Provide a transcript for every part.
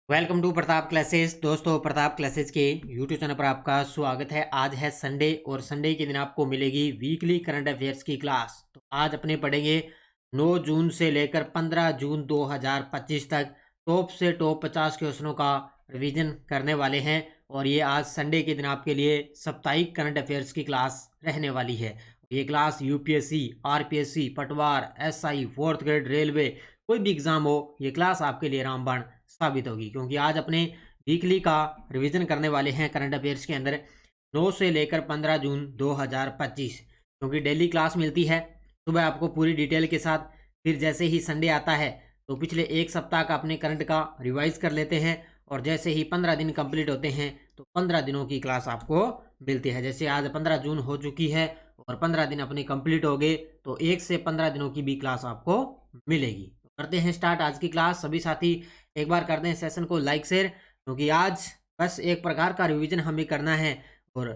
Welcome to Pratap classes. दोस्तों, Pratap classes के YouTube channel पर आपका स्वागत है। आज है संडे और संडे के दिन आपको मिलेगी वीकली करंट अफेयर्स की क्लास। तो आज अपने पढ़ेंगे 9 जून से लेकर 15 जून 2025 तक टॉप से टॉप 50 क्वेश्चनों का रिवीजन करने वाले हैं। और ये आज संडे के दिन आपके लिए साप्ताहिक करंट अफेयर्स की क्लास रहने वाली है। ये क्लास यूपीएससी, आरपीएससी, पटवार, एसआई, फोर्थ ग्रेड, रेलवे, कोई भी एग्जाम हो, ये क्लास आपके लिए रामबाण साबित होगी। क्योंकि आज अपने वीकली का रिवीजन करने वाले हैं करंट अफेयर्स के अंदर 9 से लेकर 15 जून 2025। क्योंकि डेली क्लास मिलती है सुबह आपको पूरी डिटेल के साथ। फिर जैसे ही संडे आता है तो पिछले एक सप्ताह का अपने करंट का रिवाइज कर लेते हैं। और जैसे ही 15 दिन कंप्लीट होते हैं तो 15 दिनों की क्लास आपको मिलती है। जैसे आज 15 जून हो चुकी है और 15 दिन अपने कंप्लीट हो गए तो 1 से 15 दिनों की भी क्लास आपको मिलेगी। तो करते हैं स्टार्ट आज की क्लास। सभी साथी एक बार कर दें सेशन को लाइक शेयर, क्योंकि आज बस एक प्रकार का रिवीजन हमें करना है और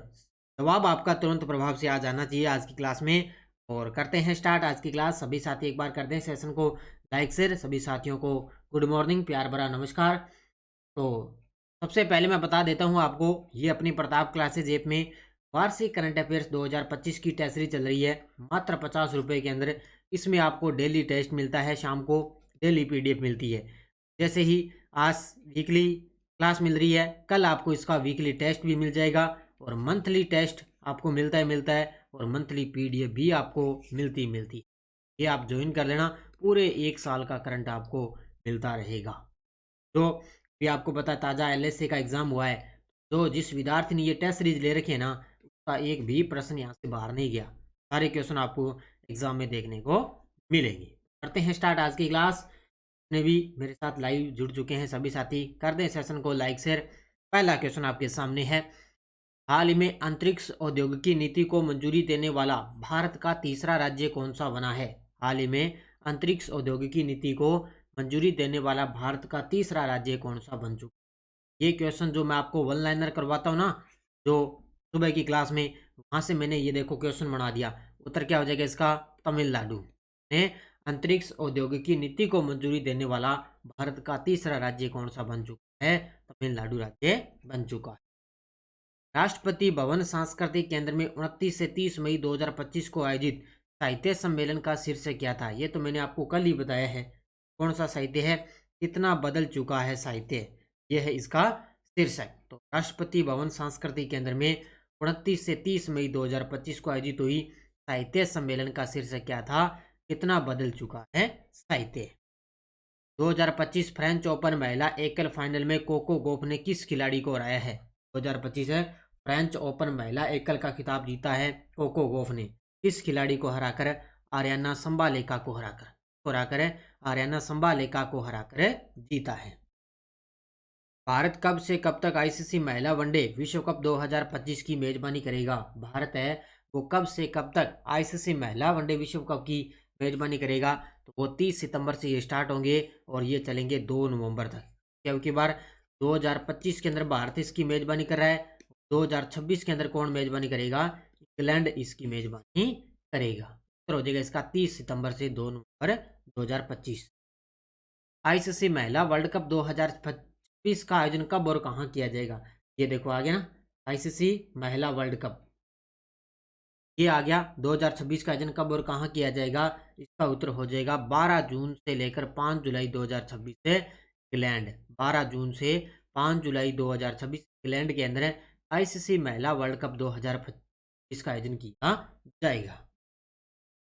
जवाब आपका तुरंत प्रभाव से आ जाना चाहिए आज की क्लास में। और करते हैं स्टार्ट आज की क्लास। सभी साथी एक बार कर दें सेशन को लाइक शेयर। सभी साथियों को गुड मॉर्निंग, प्यार भरा नमस्कार। तो सबसे पहले मैं बता देता हूं आपको, ये अपनी प्रताप क्लासेज ऐप में वार्षिक करंट अफेयर्स 2025 की टेस्ट सीरीज चल रही है मात्र 50 रुपये के अंदर। इसमें आपको डेली टेस्ट मिलता है, शाम को डेली पीडीएफ मिलती है। जैसे ही आज वीकली क्लास मिल रही है, कल आपको इसका वीकली टेस्ट भी मिल जाएगा और मंथली टेस्ट आपको मिलता है और मंथली पीडीएफ भी आपको मिलती है। ये आप ज्वाइन कर लेना, पूरे एक साल का करंट आपको मिलता रहेगा। जो भी आपको पता है ताज़ा एलएसए का एग्ज़ाम हुआ है, तो जिस विद्यार्थी ने ये टेस्ट सीरीज ले रखी है ना, उसका एक भी प्रश्न यहाँ से बाहर नहीं गया। सारे क्वेश्चन आपको एग्जाम में देखने को मिलेंगे। करते हैं स्टार्ट आज की क्लास। ने भी मेरे साथ लाइव जुड़ चुके हैं सभी साथी, कर दें सेशन को लाइक शेयर। पहला क्वेश्चन आपके सामने है, हाल ही में अंतरिक्ष औद्योगिकी नीति को मंजूरी देने वाला भारत का तीसरा राज्य कौन सा बना है? हाल ही में अंतरिक्ष औद्योगिकी नीति को मंजूरी देने वाला भारत का तीसरा राज्य कौन सा बन चुका है? ये क्वेश्चन जो मैं आपको वन लाइनर करवाता हूँ ना, जो सुबह की क्लास में, वहां से मैंने ये देखो क्वेश्चन बना दिया। उत्तर क्या हो जाएगा इसका? तमिलनाडु ने अंतरिक्ष औद्योगिकी नीति को मंजूरी देने वाला भारत का तीसरा राज्य कौन सा बन चुका है? तमिलनाडु राज्य बन चुका है। राष्ट्रपति भवन सांस्कृतिक केंद्र में 29 से 30 मई 2025 को आयोजित साहित्य सम्मेलन का शीर्षक क्या था? ये तो मैंने आपको कल ही बताया है। कौन सा साहित्य है? कितना बदल चुका है साहित्य, यह है इसका शीर्षक। तो राष्ट्रपति भवन सांस्कृतिक केंद्र में 29 से 30 मई 2025 को आयोजित हुई साहित्य सम्मेलन का शीर्षक क्या था? कितना बदल चुका है साहित्य। 2025 फ्रेंच ओपन महिला एकल फाइनल में कोको गोफ ने किस खिलाड़ी को हराया है? 2025 है फ्रेंच ओपन महिला एकल का खिताब जीता है कोको गोफ ने किस खिलाड़ी को हराकर? आर्याना संबालेका को हराकर आर्याना संबालेका को हराकर जीता है। भारत कब से कब तक आईसीसी महिला वनडे विश्व कप 2025 की मेजबानी करेगा? भारत है वो कब से कब तक आईसीसी महिला वनडे विश्व कप की मेजबानी करेगा? तो वो 30 सितंबर से ये स्टार्ट होंगे और ये चलेंगे 2 नवंबर तक। क्या की बार 2025 के अंदर भारत इसकी मेजबानी कर रहा है। 2026 के अंदर कौन मेजबानी करेगा? इंग्लैंड इसकी मेजबानी करेगा। उत्तर हो जाएगा इसका 30 सितंबर से 2 नवंबर 2025। आईसीसी महिला वर्ल्ड कप 2025 का आयोजन कब और कहां किया जाएगा? ये देखो आ गया ना, आईसीसी महिला वर्ल्ड कप, ये आ गया। 2026 का आयोजन कब और कहां किया जाएगा? इसका उत्तर हो जाएगा 12 जून से लेकर 5 जुलाई 2026 से इंग्लैंड। 12 जून से 5 जुलाई 2026 इंग्लैंड के अंदर आईसीसी महिला वर्ल्ड कप 2025 का आयोजन किया जाएगा।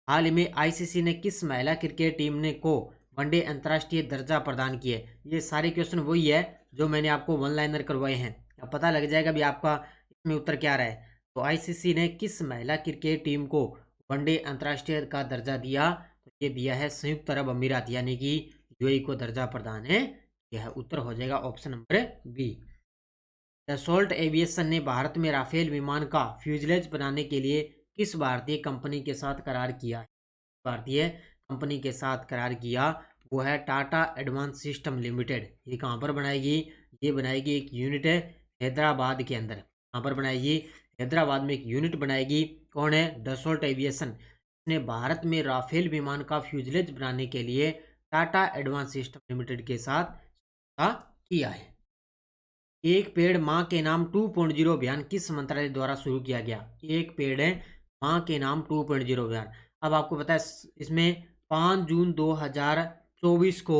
हाल ही में आईसीसी ने किस महिला क्रिकेट टीम ने को वनडे अंतर्राष्ट्रीय दर्जा प्रदान किए? ये सारे क्वेश्चन वही है जो मैंने आपको वन लाइनर करवाए हैं। अब पता लग जाएगा भी आपका इसमें उत्तर क्या रहा है। तो आईसीसी ने किस महिला क्रिकेट टीम को वनडे अंतर्राष्ट्रीय का दर्जा दिया? तो ये दिया है संयुक्त अरब अमीरात, यानी कि यूएई को दर्जा प्रदान है। यह उत्तर हो जाएगा option number B. Dassault Aviation ने भारत में राफेल विमान का फ्यूजलेज बनाने के लिए किस भारतीय कंपनी के साथ करार किया है? भारतीय कंपनी के साथ करार किया वो है टाटा एडवांस सिस्टम लिमिटेड। ये कहाँ पर बनाएगी? ये बनाएगी एक यूनिट है हैदराबाद के अंदर। कहाँ पर बनाएगी? हैदराबाद में एक यूनिट बनाएगी। कौन है? डसोल्ट एविएशन ने भारत में राफेल विमान का फ्यूजलेज बनाने के लिए टाटा एडवांस सिस्टम लिमिटेड के साथ किया है। एक पेड़ माँ के नाम 2.0 अभियान किस मंत्रालय द्वारा शुरू किया गया? एक पेड़ है माँ के नाम 2.0 अभियान। अब आपको पता है इसमें 5 जून 2024 को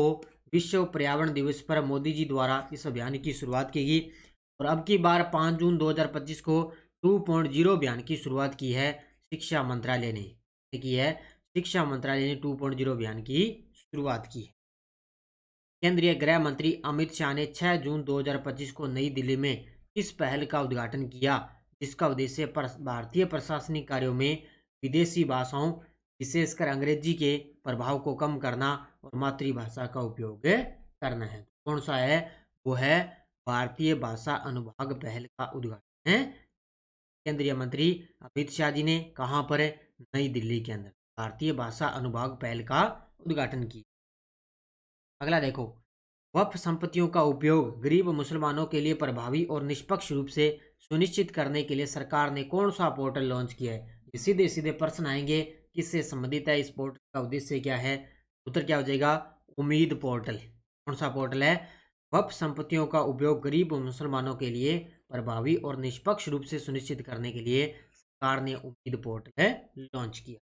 विश्व पर्यावरण दिवस पर मोदी जी द्वारा इस अभियान की शुरुआत की गई और अब की बार 5 जून 2025 को 2.0 अभियान की शुरुआत की है शिक्षा मंत्रालय ने। शिक्षा मंत्रालय ने 2.0 अभियान की शुरुआत की है। केंद्रीय गृह मंत्री अमित शाह ने 6 जून 2025 को नई दिल्ली में इस पहल का उद्घाटन किया जिसका उद्देश्य भारतीय प्रशासनिक कार्यों में विदेशी भाषाओं विशेषकर अंग्रेजी के प्रभाव को कम करना और मातृभाषा का उपयोग करना है। कौन सा है? वो है भारतीय भाषा अनुभाग पहल का उद्घाटन है केंद्रीय मंत्री अमित शाह जी ने। कहाँ पर? नई दिल्ली के अंदर भारतीय भाषा अनुभाग पहल का उद्घाटन किया। अगला देखो, वक्फ संपत्तियों का उपयोग गरीब मुसलमानों के लिए प्रभावी और निष्पक्ष रूप से सुनिश्चित करने के लिए सरकार ने कौन सा पोर्टल लॉन्च किया है? ये सीधे सीधे प्रश्न आएंगे, किससे संबंधित है, इस पोर्टल का उद्देश्य क्या है? उत्तर क्या हो जाएगा? उम्मीद पोर्टल। कौन सा पोर्टल है? वक्फ संपत्तियों का उपयोग गरीब मुसलमानों के लिए प्रभावी और निष्पक्ष रूप से सुनिश्चित करने के लिए सरकार ने उम्मीद पोर्टल लॉन्च किया।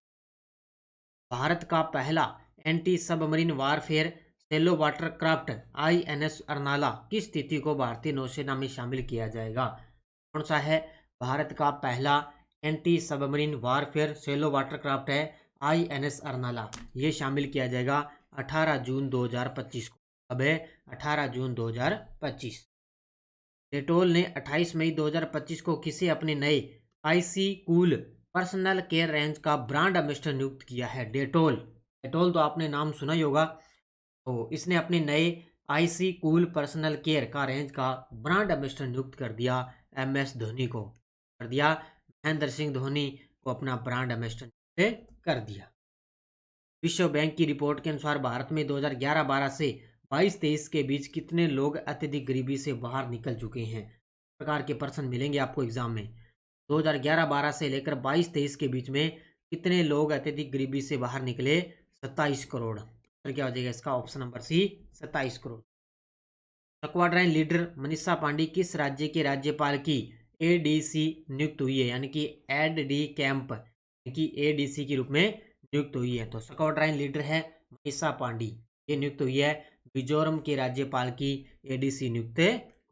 भारत का पहला एंटी सबमरीन वारफेयर सेलो वाटरक्राफ्ट INS अर्नाला किस तिथि को भारतीय नौसेना में शामिल किया जाएगा? कौन सा है? भारत का पहला एंटी सबमरीन वारफेयर सेलो वाटरक्राफ्ट है INS अर्नाला। ये शामिल किया जाएगा 18 जून 2025 को। अब है 18 जून 2025। डेटोल ने 28 मई 2025 को किसे अपने नए IC cool personal care range का ब्रांड एम्बेसडर नियुक्त किया है? डेटोल तो आपने नाम सुना ही होगा। तो इसने अपने नए IC कूल पर्सनल केयर का रेंज का ब्रांड एम्बेसडर नियुक्त कर दिया MS धोनी को। कर दिया महेंद्र सिंह धोनी को अपना ब्रांड एम्बेसडर कर दिया। विश्व बैंक की रिपोर्ट के अनुसार भारत में 2011-12 से 22-23 के बीच कितने लोग अत्यधिक गरीबी से बाहर निकल चुके हैं? प्रकार के प्रश्न मिलेंगे आपको एग्जाम में। 2011-12 से लेकर 22-23 के बीच में कितने लोग अत्यधिक गरीबी से बाहर निकले? 27 करोड़। तो क्या हो जाएगा इसका? Option number C, 27 crore. Squadron leader Manisha Pandey किस राज्य के राज्यपाल की ADC नियुक्त हुई है? यानी कि एड डी कैंप की ADC के रूप में नियुक्त हुई है। तो स्क्वाड्रन लीडर है मनीषा पांडे, ये नियुक्त हुई है। मिजोरम के राज्यपाल की ADC नियुक्त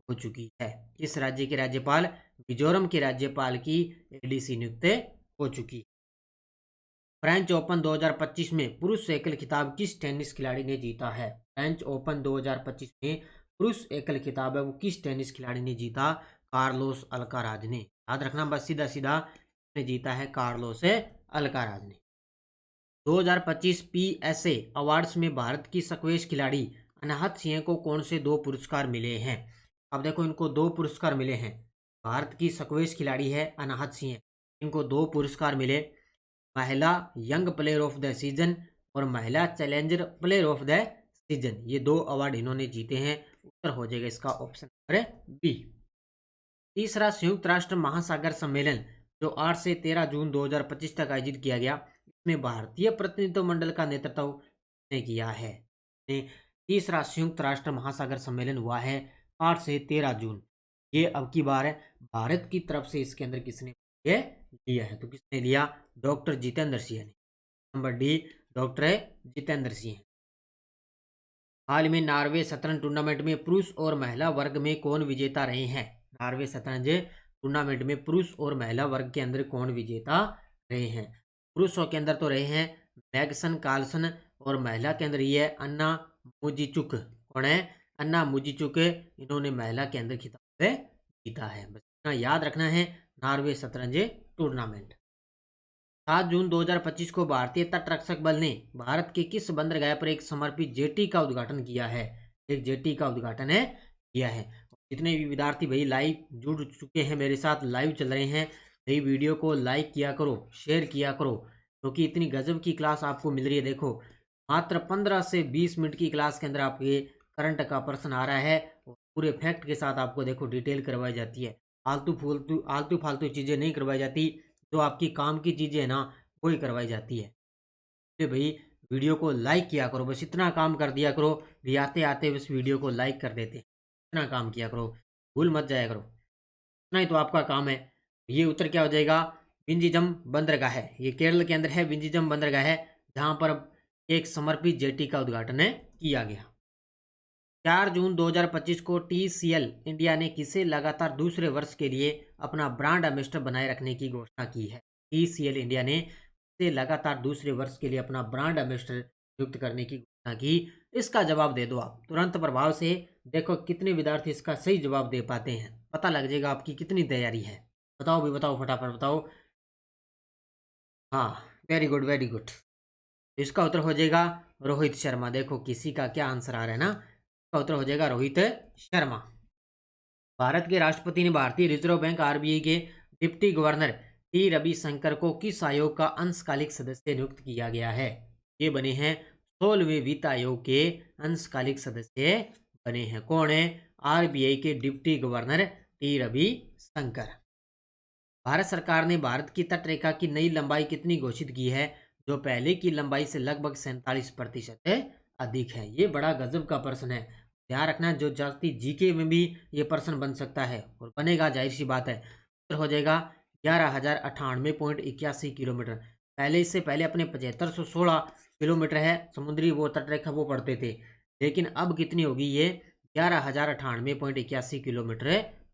हो चुकी है। किस राज्य के राज्यपाल? मिजोरम के राज्यपाल की ADC नियुक्त हो चुकी है। फ्रेंच ओपन 2025 में पुरुष एकल खिताब किस टेनिस खिलाड़ी ने जीता है? फ्रेंच ओपन 2025 में पुरुष एकल खिताब है वो किस टेनिस खिलाड़ी ने जीता? कार्लोस अल्काराज ने। याद रखना बस, सीधा सीधा ने जीता है कार्लोस अल्काराज ने। 2025 PSA अवार्ड्स में भारत की स्क्वैश खिलाड़ी अनाहत सिंह को कौन से 2 पुरस्कार मिले हैं? अब देखो, इनको 2 पुरस्कार मिले हैं। भारत की स्क्वैश खिलाड़ी है अनाहत सिंह, इनको 2 पुरस्कार मिले, महिला young player of the season और महिला challenger player of the season. ये 2 अवार्ड इन्होंने जीते हैं। उत्तर हो जाएगा इसका ऑप्शन नंबर बी। तीसरा संयुक्त राष्ट्र महासागर सम्मेलन जो 8 से 13 जून 2025 तक आयोजित किया गया, इसमें भारतीय प्रतिनिधित्व मंडल का नेतृत्व किसने किया है? तीसरा संयुक्त राष्ट्र महासागर सम्मेलन हुआ है 8 से 13 जून। ये अब की बार है भारत की तरफ से इसके अंदर किसने लिया है? तो किसने लिया? डॉक्टर जितेंद्र सिंह ने। Number D, doctor Jitendra Singh. हाल में नॉर्वे शतरंज टूर्नामेंट में पुरुष और महिला वर्ग में कौन विजेता रहे हैं? नॉर्वे शतरंज टूर्नामेंट में पुरुष और महिला वर्ग के अंदर कौन विजेता रहे हैं? पुरुषों के अंदर तो रहे हैं मैग्सन कार्लसन और महिला के अंदर ये है अन्ना मुजीचुक। कौन है? अन्ना मुजीचुक। इन्होंने महिला के अंदर खिताब जीता है। बस इतना याद रखना है। नॉर्वे शतरंज टूर्नामेंट। 7 जून 2025 को भारतीय तटरक्षक बल ने भारत के किस बंदरगाह पर एक समर्पित जेटी का उद्घाटन किया है? एक जेटी का उद्घाटन किया है। जितने भी विद्यार्थी भाई लाइव जुड़ चुके हैं मेरे साथ, लाइव चल रहे हैं, भाई वीडियो को लाइक किया करो, शेयर किया करो, क्योंकि इतनी गजब की क्लास आपको मिल रही है। देखो, मात्र 15 से 20 मिनट की क्लास के अंदर आपके करंट का प्रश्न आ रहा है और पूरे फैक्ट के साथ आपको देखो डिटेल करवाई जाती है। आलतू फालतू चीज़ें नहीं करवाई जाती, जो आपकी काम की चीज़ें है ना वही करवाई जाती है। तो भाई वीडियो को लाइक किया करो, बस इतना काम कर दिया करो। भी आते आते बस वीडियो को लाइक कर देते हैं, इतना काम किया करो। भूल मत जाया करो, इतना ही तो आपका काम है। ये उत्तर क्या हो जाएगा, विंझिजम बंदरगाह है। ये केरल के अंदर है, विंझिजम बंदरगाह है, जहां पर एक समर्पित जेटी का उद्घाटन किया गया। 4 जून 2025 को टीसीएल इंडिया ने किसे लगातार दूसरे वर्ष के लिए अपना ब्रांड एम्बेसडर बनाए रखने की घोषणा की है। टीसीएल इंडिया ने किसे लगातार दूसरे वर्ष के लिए अपना ब्रांड एम्बेसडर नियुक्त करने की घोषणा की। इसका जवाब दे दो आप तुरंत प्रभाव से। देखो कितने विद्यार्थी इसका सही जवाब दे पाते हैं, पता लग जाएगा आपकी कितनी तैयारी है। बताओ भी, बताओ फटाफट बताओ। हाँ, वेरी गुड वेरी गुड। इसका उत्तर हो जाएगा रोहित शर्मा। देखो किसी का क्या आंसर आ रहा है ना, इसका उत्तर हो जाएगा रोहित शर्मा। भारत के राष्ट्रपति ने भारतीय रिजर्व बैंक आरबीआई के डिप्टी गवर्नर टी रविशंकर को किस आयोग का अंशकालिक सदस्य नियुक्त किया गया है। ये बने हैं 16वें वित्त आयोग के अंशकालिक सदस्य बने हैं। कौन है, आरबीआई के deputy governor T Ravishankar. Bharat सरकार ने भारत की तटरेखा की नई लंबाई कितनी घोषित की है, जो पहले की लंबाई से लगभग 47% अधिक है। ये बड़ा गजब का प्रश्न है, ध्यान रखना। जो जाति जीके में भी ये प्रश्न बन सकता है और बनेगा, जाहिर सी बात है। उत्तर हो जाएगा 11,098.81 किलोमीटर। पहले, इससे पहले अपने 7516 किलोमीटर है समुद्री वो तटरेखा वो पढ़ते थे, लेकिन अब कितनी होगी, ये 11,098.81 किलोमीटर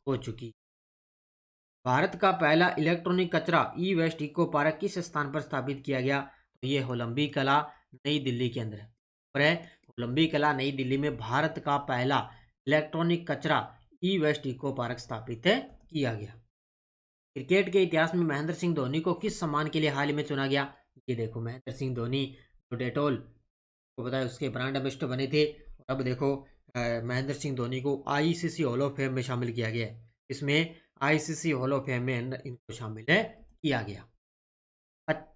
हो चुकी। भारत का पहला इलेक्ट्रॉनिक कचरा ई वेस्ट इको पार्क किस स्थान पर स्थापित किया गया, तो ये होलंबी कला नई दिल्ली के अंदर पर है। होलंबी कला नई दिल्ली में भारत का पहला इलेक्ट्रॉनिक कचरा ई वेस्ट इको पार्क स्थापित किया गया। क्रिकेट के इतिहास में महेंद्र सिंह धोनी को किस सम्मान के लिए हाल ही में चुना गया। ये देखो महेंद्र सिंह धोनी जो डेटोल को बताया उसके ब्रांड एम्बेसडर बने थे, और अब देखो महेंद्र सिंह धोनी को आईसीसी हॉल ऑफ फेम में शामिल किया गया है। इसमें आईसीसी हॉल ऑफ फेम में इनको शामिल किया गया।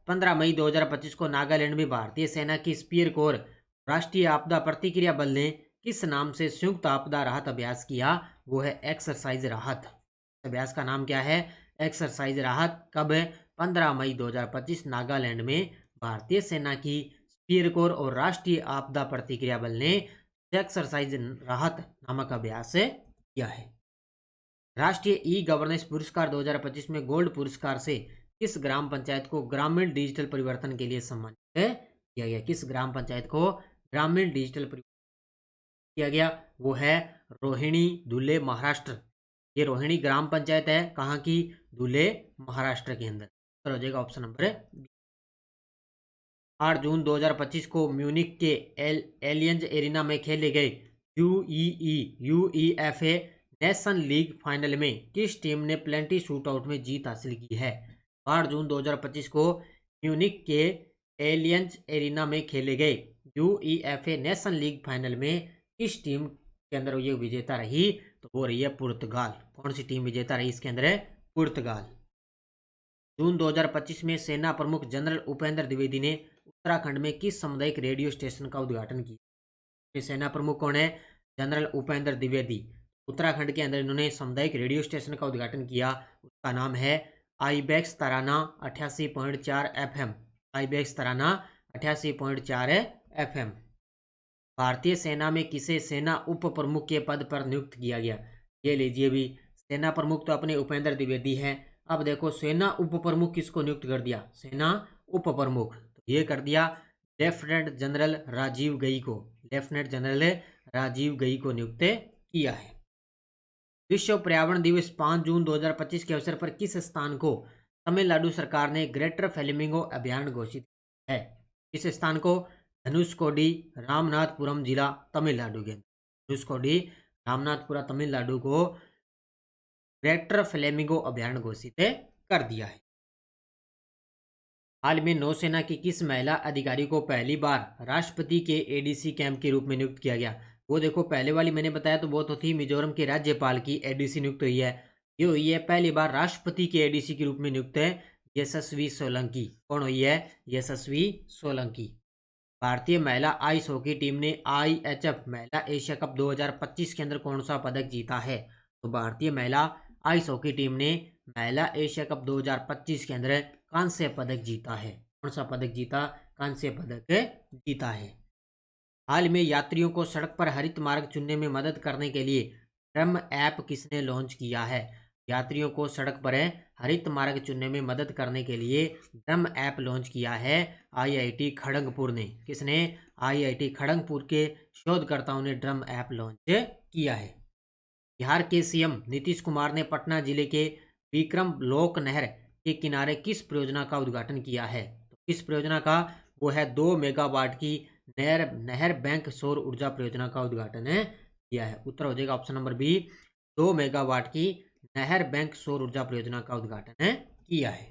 15 मई 2025 को नागालैंड में भारतीय सेना की स्पीयर कोर राष्ट्रीय आपदा प्रतिक्रिया बल ने किस नाम से संयुक्त आपदा राहत अभ्यास किया, वो है एक्सरसाइज राहत। अभ्यास का नाम क्या है, एक्सरसाइज राहत। कब है, 15 मई 2025 नागालैंड में भारतीय सेना की स्पीयर कोर और राष्ट्रीय आपदा प्रतिक्रिया बल ने एक्सरसाइज राहत नामक अभ्यास किया है। राष्ट्रीय ई गवर्नेंस पुरस्कार 2025 में गोल्ड पुरस्कार से किस ग्राम पंचायत को ग्रामीण डिजिटल परिवर्तन के लिए सम्मानित किया गया। किस ग्राम पंचायत को ग्रामीण डिजिटल परिवर्तन किया गया, वो है रोहिणी, धुले, महाराष्ट्र। ये रोहिणी ग्राम पंचायत है, कहाँ की, धुले, महाराष्ट्र के अंदर। तो हो जाएगा ऑप्शन नंबर 8 जून 2025 को म्यूनिक के एलियंज एरिना में खेले गए यूईएफए नेशन लीग फाइनल में किस टीम ने प्लेंटी शूट आउट में जीत हासिल की है। 8 जून 2025 को म्यूनिक के एलियंज एरिना में खेले गए यूईएफए नेशन लीग फाइनल में किस टीम के अंदर ये विजेता रही, तो वो रही है पुर्तगाल। कौन सी टीम विजेता रही इसके अंदर है, पुर्तगाल। जून 2025 में सेना प्रमुख जनरल उपेंद्र द्विवेदी ने उत्तराखंड में किस सामुदायिक रेडियो स्टेशन का उद्घाटन किया। सेना प्रमुख कौन है, जनरल उपेंद्र द्विवेदी। उत्तराखंड के अंदर इन्होंने सामुदायिक रेडियो स्टेशन का उद्घाटन किया, उसका नाम है आईबेक्स तराना 88.4 FM। आईबेक्स तराना 88.4 FM। भारतीय सेना में किसे सेना उप प्रमुख के पद पर नियुक्त किया गया। ये लीजिए भी, सेना प्रमुख तो अपने उपेंद्र द्विवेदी हैं। अब देखो सेना उप प्रमुख किसको नियुक्त कर दिया, सेना उप प्रमुख तो ये कर दिया लेफ्टिनेंट जनरल राजीव गई को। लेफ्टिनेंट जनरल राजीव गई को नियुक्त किया है। विश्व पर्यावरण दिवस 5 जून 2025 के अवसर पर किस स्थान को तमिलनाडु सरकार ने ग्रेटर फ्लेमिंगो अभियान घोषित है। इस स्थान को धनुषकोडी, रामनाथपुरम जिला तमिलनाडु के धनुषकोडी, रामनाथपुरा तमिलनाडु को ग्रेटर फ्लेमिंगो अभियान घोषित कर दिया है। हाल में नौसेना की किस महिला अधिकारी को पहली बार राष्ट्रपति के एडीसी कैंप के रूप में नियुक्त किया गया। वो देखो पहले वाली मैंने बताया तो वो तो थी मिजोरम के राज्यपाल की एडीसी नियुक्त हुई है, ये हुई है पहली बार राष्ट्रपति के एडीसी के रूप में नियुक्त है यशस्वी सोलंकी। कौन हुई है, यशस्वी सोलंकी। भारतीय महिला आइस हॉकी टीम ने IHF महिला एशिया कप 2025 के अंदर कौन सा पदक जीता है। तो भारतीय महिला आइस हॉकी टीम ने महिला एशिया कप 2025 के अंदर कांस्य पदक जीता है। कौन सा पदक जीता, कांस्य पदक जीता है। हाल में यात्रियों को सड़क पर हरित मार्ग चुनने में मदद करने के लिए ड्रम ऐप किसने लॉन्च किया है? यात्रियों को सड़क पर हरित मार्ग चुनने में मदद करने के लिए ड्रम ऐप लॉन्च किया है आईआईटी खड़गपुर ने। किसने? आईआईटी खड़गपुर के शोधकर्ताओं ने ड्रम ऐप लॉन्च किया है। बिहार के सीएम नीतीश कुमार ने पटना जिले के विक्रम लोक नहर के किनारे किस परियोजना का उद्घाटन किया है? तो किस परियोजना का? वो है 2 मेगावाट की नहर नहर बैंक सौर ऊर्जा परियोजना का उद्घाटन किया है। उत्तर हो जाएगा ऑप्शन नंबर बी, 2 मेगावाट की नहर बैंक सौर ऊर्जा परियोजना का उद्घाटन किया है।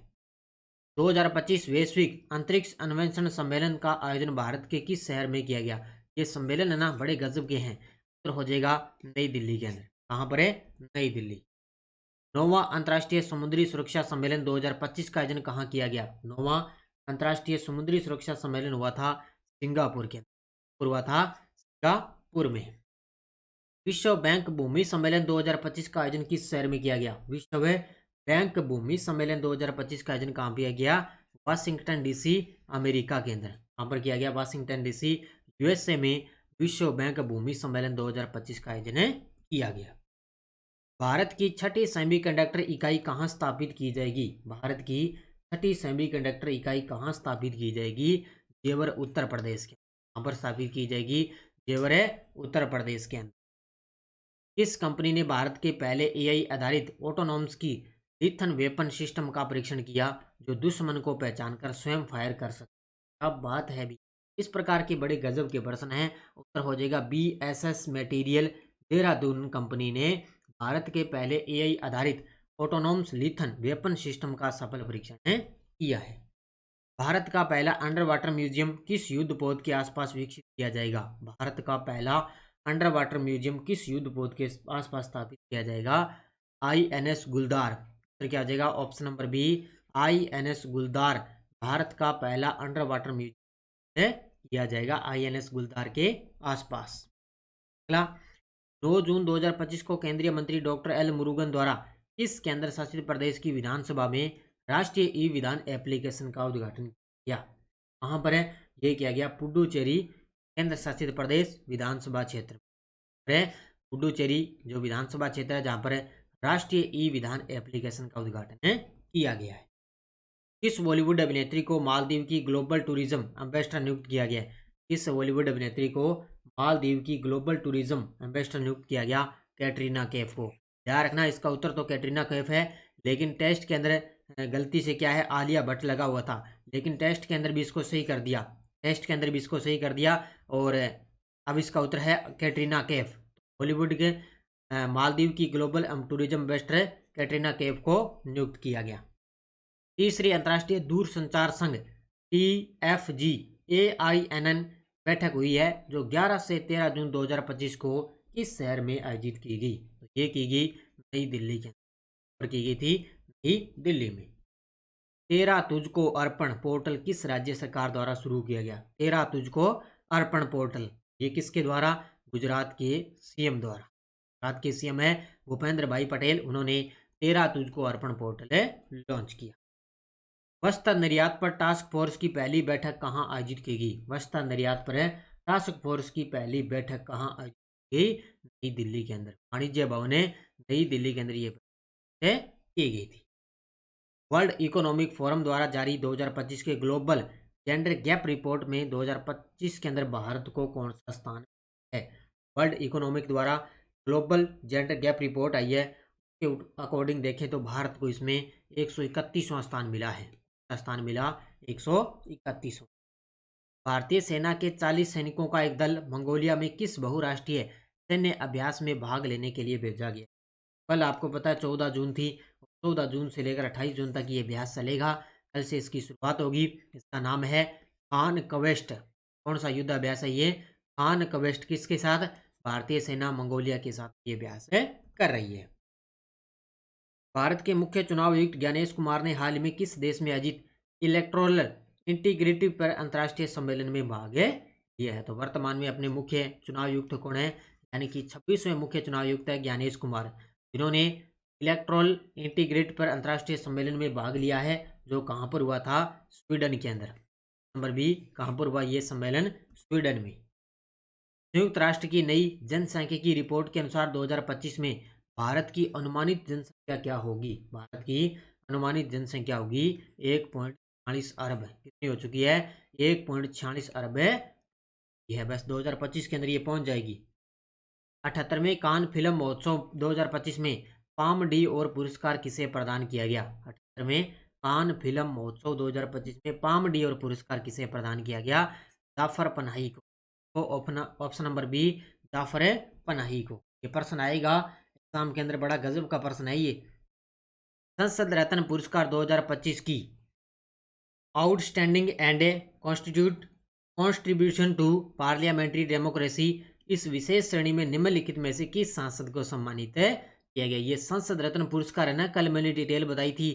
2025 वैश्विक अंतरिक्ष अन्वेषण सम्मेलन का आयोजन भारत के किस शहर में किया गया? ये सम्मेलन है ना, बड़े गजब के हैं। उत्तर हो जाएगा नई दिल्ली के अंदर। कहाँ पर है? नई दिल्ली। 9वां अंतर्राष्ट्रीय समुद्री सुरक्षा सम्मेलन 2025 का आयोजन कहाँ किया गया? 9वां अंतर्राष्ट्रीय समुद्री सुरक्षा सम्मेलन हुआ था सिंगापुर के अंदर, हुआ था सिंगापुर में। विश्व बैंक भूमि सम्मेलन 2025 का आयोजन किस शहर में किया गया? विश्व बैंक भूमि सम्मेलन 2025 का आयोजन कहाँ किया गया? वाशिंगटन डीसी, अमेरिका के अंदर। कहाँ पर किया गया? वाशिंगटन डीसी, यूएसए में विश्व बैंक भूमि सम्मेलन 2025 का आयोजन किया गया। भारत की छठी सेमीकंडक्टर इकाई कहाँ स्थापित की जाएगी? भारत की छठी सेमीकंडक्टर इकाई कहाँ स्थापित की जाएगी? जेवर, उत्तर प्रदेश के। कहाँ पर स्थापित की जाएगी? जेवर है उत्तर प्रदेश के अंदर। किस कंपनी ने भारत के पहले एआई आधारित ऑटोनॉमस की लिथन वेपन सिस्टम का परीक्षण किया जो दुश्मन को पहचान कर स्वयं फायर कर सकता? अब बात है भी, इस प्रकार के बड़े गजब के प्रश्न हैं। उत्तर हो जाएगा बीएसएस मटेरियल देहरादून कंपनी ने भारत के पहले एआई आधारित ऑटोनॉमस लिथन वेपन सिस्टम का सफल परीक्षण किया है। भारत का पहला अंडर वाटर म्यूजियम किस युद्ध पोत के आसपास विकसित किया जाएगा? भारत का पहला अंडर वाटर म्यूजियम किस युद्ध पोत के आसपास स्थापित किया जाएगा? आईएनएस गुलदार। फिर क्या आ जाएगा? ऑप्शन नंबर बी, आईएनएस गुलदार भारत का पहला अंडर वाटर म्यूजियम किया जाएगा आईएनएस गुलदार के आसपास। अगला, 2 जून 2025 को केंद्रीय मंत्री डॉक्टर एल मुरुगन द्वारा किस केंद्र शासित प्रदेश की विधानसभा में राष्ट्रीय ई विधान एप्लीकेशन का उद्घाटन किया? कहाँ पर है? ये किया गया पुडुचेरी केंद्र शासित प्रदेश विधानसभा क्षेत्र है। पुडुचेरी जो विधानसभा क्षेत्र है जहाँ पर राष्ट्रीय ई विधान एप्लीकेशन का उद्घाटन किया गया है। किस बॉलीवुड अभिनेत्री को मालदीव की ग्लोबल टूरिज्म एम्बेसडर नियुक्त किया गया है? किस बॉलीवुड अभिनेत्री को मालदीव की ग्लोबल टूरिज्म एम्बेसडर नियुक्त किया गया? कैटरीना कैफ को। ध्यान रखना, इसका उत्तर तो कैटरीना कैफ है, लेकिन टेस्ट के अंदर गलती से क्या है, आलिया भट्ट लगा हुआ था, लेकिन टेस्ट के अंदर भी इसको सही कर दिया। टेस्ट के अंदर भी इसको सही कर दिया और अब इसका उत्तर है कैटरीना कैफ। बॉलीवुड के मालदीव की global tourism ambassador Katrina Kaif को नियुक्त किया गया। तीसरी अंतर्राष्ट्रीय दूरसंचार संघ TFG AINN बैठक हुई है जो 11 से 13 जून 2025 को किस शहर में आयोजित की गई? तो ये की गई नई दिल्ली के अंदर की गई थी, नई दिल्ली में। तेरा तुझको अर्पण पोर्टल किस राज्य सरकार द्वारा शुरू किया गया? तेरा तुझको अर्पण पोर्टल ये किसके द्वारा? गुजरात के सीएम द्वारा। गुजरात के सीएम है भूपेंद्र भाई पटेल, उन्होंने तेरा तुझको अर्पण पोर्टल लॉन्च किया। वस्त्र निर्यात पर टास्क फोर्स की पहली बैठक कहाँ आयोजित की गई? वस्त्र निर्यात पर टास्क फोर्स की पहली बैठक कहाँ आयोजित की गई? नई दिल्ली के अंदर, वाणिज्य भवन नई दिल्ली के अंदर ये बैठक की गई थी। वर्ल्ड इकोनॉमिक फोरम द्वारा जारी 2025 के ग्लोबल जेंडर गैप रिपोर्ट में 2025 के अंदर भारत को कौन सा स्थान है? वर्ल्ड इकोनॉमिक द्वारा ग्लोबल जेंडर गैप रिपोर्ट आई है, के अकॉर्डिंग देखें तो भारत को इसमें 131वां स्थान मिला है। स्थान मिला 131। भारतीय सेना के 40 सैनिकों का एक दल मंगोलिया में किस बहुराष्ट्रीय सैन्य अभ्यास में भाग लेने के लिए भेजा गया? कल आपको पता है 14 जून थी, 14 जून से लेकर 28 जून तक ये अभ्यास चलेगा। कल से इसकी शुरुआत होगी। इसका नाम है खान क्वेस्ट। कौन सा युद्ध अभ्यास है ये? खान क्वेस्ट। किसके साथ? भारतीय सेना मंगोलिया के साथ ये अभ्यास कर रही है। भारत के मुख्य चुनाव आयुक्त ज्ञानेश कुमार ने हाल में किस देश में आयोजित इलेक्टोरल इंटीग्रिटी पर अंतर्राष्ट्रीय सम्मेलन में भाग लिया है? तो वर्तमान में अपने मुख्य चुनाव आयुक्त कौन है? यानी कि 26वें मुख्य चुनाव आयुक्त है ज्ञानेश कुमार, जिन्होंने इलेक्टोरल इंटीग्रिटी पर अंतर्राष्ट्रीय सम्मेलन में भाग लिया है, जो कहाँ पर हुआ था? स्वीडन के अंदर। नंबर बी, कहाँ पर हुआ ये सम्मेलन? स्वीडन में। संयुक्त राष्ट्र की नई जनसांख्यिकी रिपोर्ट के अनुसार 2025 में भारत की अनुमानित जनसंख्या क्या होगी? भारत की अनुमानित जनसंख्या होगी 1.46 अरब। कितनी हो चुकी है? 1.46 अरब है। यह बस 2025 के अंदर ये पहुंच जाएगी। 78वें कान फिल्म महोत्सव 2025 में पाम डी और पुरस्कार किसे प्रदान किया गया? 78वें कान फिल्म महोत्सव 2025 में पाम डी और पुरस्कार किसे प्रदान किया गया? जाफर पनाही को। तो option number B, Jafar Panahi को। ये प्रश्न आएगा एग्जाम के अंदर, बड़ा गजब का प्रश्न है ये। संसद रत्न पुरस्कार 2025 की outstanding and contribution to parliamentary democracy, इस विशेष श्रेणी में निम्नलिखित में से किस सांसद को सम्मानित किया गया? ये संसद रत्न पुरस्कार है ना, कल मैंने डिटेल बताई थी।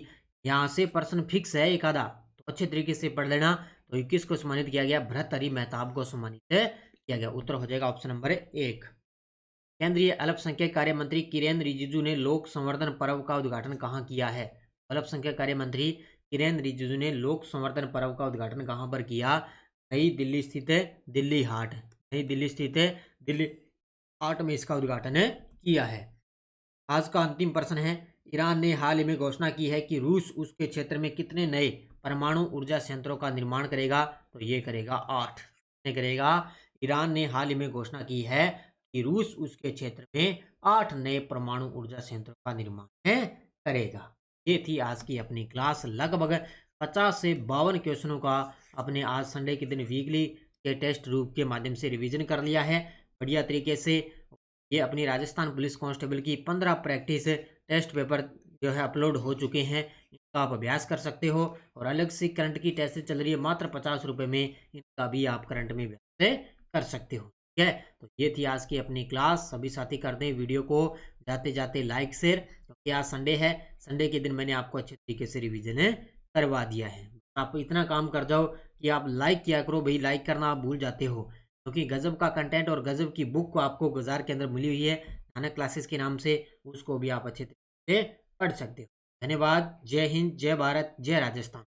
यहाँ से प्रश्न फिक्स है एक आधा, तो अच्छे तरीके से पढ़ लेना। तो किसको सम्मानित किया गया? भर्तृहरि मेहताब को सम्मानित किया गया। उत्तर हो जाएगा ऑप्शन नंबर 1। केंद्रीय अल्पसंख्यक कार्य मंत्री किरेन रिजिजू ने लोक संवर्धन पर्व का उद्घाटन कहाँ किया है? अल्पसंख्यक कार्य मंत्री किरेन रिजिजू ने लोक संवर्धन पर्व का उद्घाटन कहाँ पर किया? नई दिल्ली स्थित दिल्ली हाट। नई दिल्ली स्थित दिल्ली हाट में इसका उद्घाटन किया है। आज का अंतिम प्रश्न है, ईरान ने हाल ही में घोषणा की है कि रूस उसके क्षेत्र में कितने नए परमाणु ऊर्जा संयंत्रों का निर्माण करेगा? तो ये करेगा 8। करेगा। ईरान ने हाल ही में घोषणा की है कि रूस उसके क्षेत्र में 8 नए परमाणु ऊर्जा संयंत्रों का निर्माण करेगा। ये थी आज की अपनी क्लास। लगभग 50 से 52 क्वेश्चनों का अपने आज संडे के दिन वीकली के टेस्ट रूप के माध्यम से रिवीजन कर लिया है बढ़िया तरीके से। ये अपनी राजस्थान पुलिस कांस्टेबल की 15 प्रैक्टिस टेस्ट पेपर जो है अपलोड हो चुके हैं, इनका आप अभ्यास कर सकते हो। और अलग से करंट की टेस्ट चल रही है, मात्र 50 रुपये में इनका भी आप करंट में अभ्यास कर सकते हो। ठीक है, तो ये थी आज की अपनी क्लास। सभी साथी करते हैं वीडियो को जाते जाते लाइक शेयर, क्योंकि आज संडे है। संडे के दिन मैंने आपको अच्छे तरीके से रिवीजन करवा दिया है। आप इतना काम कर जाओ कि आप लाइक किया करो भाई, लाइक करना आप भूल जाते हो, क्योंकि गजब का कंटेंट और गजब की बुक को आपको बाजार के अंदर मिली हुई है नानक क्लासेस के नाम से, उसको भी आप अच्छे तरीके से पढ़ सकते हो। धन्यवाद। जय हिंद, जय भारत, जय राजस्थान।